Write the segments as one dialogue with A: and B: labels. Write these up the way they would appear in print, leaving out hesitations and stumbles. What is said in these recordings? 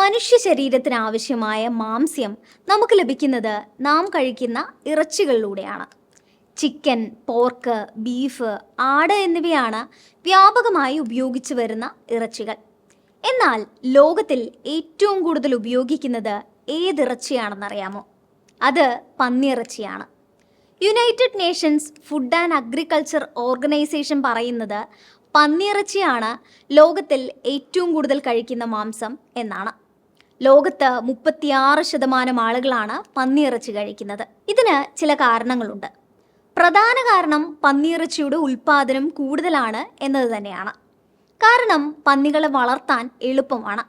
A: മനുഷ്യ ശരീരത്തിന് ആവശ്യമായ മാംസ്യം നമുക്ക് ലഭിക്കുന്നത് നാം കഴിക്കുന്ന ഇറച്ചികളിലൂടെയാണ്. ചിക്കൻ, പോർക്ക്, ബീഫ്, ആട് എന്നിവയാണ് വ്യാപകമായി ഉപയോഗിച്ചു വരുന്ന ഇറച്ചികൾ. എന്നാൽ ലോകത്തിൽ ഏറ്റവും കൂടുതൽ ഉപയോഗിക്കുന്നത് ഏതിറച്ചിയാണെന്നറിയാമോ? അത് പന്നിയിറച്ചിയാണ്. United Nations Food and Agriculture Organization പറയുന്നത് പന്നിയിറച്ചിയാണ് ലോകത്തിൽ ഏറ്റവും കൂടുതൽ കഴിക്കുന്ന മാംസം എന്നാണ്. ലോകത്ത് 36% ആളുകളാണ് പന്നിയിറച്ചി കഴിക്കുന്നത്. ഇതിന് ചില കാരണങ്ങളുണ്ട്. പ്രധാന കാരണം പന്നിയിറച്ചിയുടെ ഉൽപ്പാദനം കൂടുതലാണ് എന്നത് തന്നെയാണ്. കാരണം പന്നികളെ വളർത്താൻ എളുപ്പമാണ്.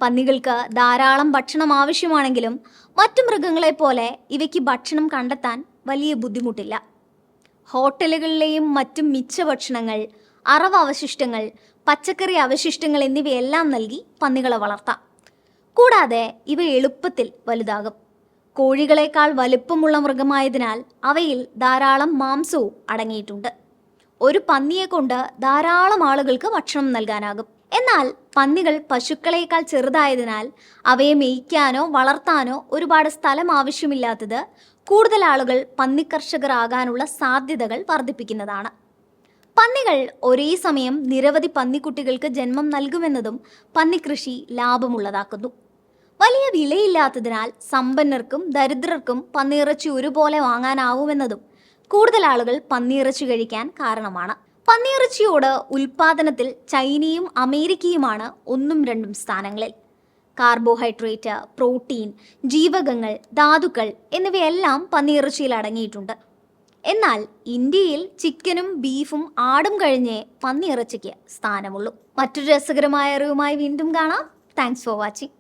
A: പന്നികൾക്ക് ധാരാളം ഭക്ഷണം ആവശ്യമാണെങ്കിലും മറ്റു മൃഗങ്ങളെ പോലെ ഇവയ്ക്ക് ഭക്ഷണം കണ്ടെത്താൻ വലിയ ബുദ്ധിമുട്ടില്ല. ഹോട്ടലുകളിലെയും മറ്റും മിച്ചഭക്ഷണങ്ങൾ, അറവ് അവശിഷ്ടങ്ങൾ, പച്ചക്കറി അവശിഷ്ടങ്ങൾ എന്നിവയെല്ലാം നൽകി പന്നികളെ വളർത്താം. കൂടാതെ ഇവ എളുപ്പത്തിൽ വലുതാകും. കോഴികളേക്കാൾ വലുപ്പമുള്ള മൃഗമായതിനാൽ അവയിൽ ധാരാളം മാംസവും അടങ്ങിയിട്ടുണ്ട്. ഒരു പന്നിയെ കൊണ്ട് ധാരാളം ആളുകൾക്ക് ഭക്ഷണം നൽകാനാകും. എന്നാൽ പന്നികൾ പശുക്കളേക്കാൾ ചെറുതായതിനാൽ അവയെ മേയ്ക്കാനോ വളർത്താനോ ഒരുപാട് സ്ഥലം ആവശ്യമില്ലാത്തത് കൂടുതൽ ആളുകൾ പന്നിക്കർഷകർ ആകാനുള്ള സാധ്യതകൾ വർദ്ധിപ്പിക്കുന്നതാണ്. പന്നികൾ ഒരേ സമയം നിരവധി പന്നിക്കുട്ടികൾക്ക് ജന്മം നൽകുമെന്നതും പന്നിക്കൃഷി ലാഭമുള്ളതാക്കുന്നു. വലിയ വിലയില്ലാത്തതിനാൽ സമ്പന്നർക്കും ദരിദ്രർക്കും പന്നിയിറച്ചി ഒരുപോലെ വാങ്ങാനാവുമെന്നതും കൂടുതൽ ആളുകൾ പന്നിയിറച്ചി കഴിക്കാൻ കാരണമാണ്. പന്നിയിറച്ചിയോട് ഉൽപാദനത്തിൽ ചൈനയും അമേരിക്കയുമാണ് 1ഉം 2ഉം സ്ഥാനങ്ങളിൽ. കാർബോഹൈഡ്രേറ്റ്, പ്രോട്ടീൻ, ജീവകങ്ങൾ, ധാതുക്കൾ എന്നിവയെല്ലാം പന്നിയിറച്ചിയിൽ അടങ്ങിയിട്ടുണ്ട്. എന്നാൽ ഇന്ത്യയിൽ ചിക്കനും ബീഫും ആടും കഴിഞ്ഞേ പന്നിയിറച്ചിക്ക് സ്ഥാനമുള്ളൂ. മറ്റൊരു രസകരമായ അറിവുമായി വീണ്ടും കാണാം. Thanks for watching.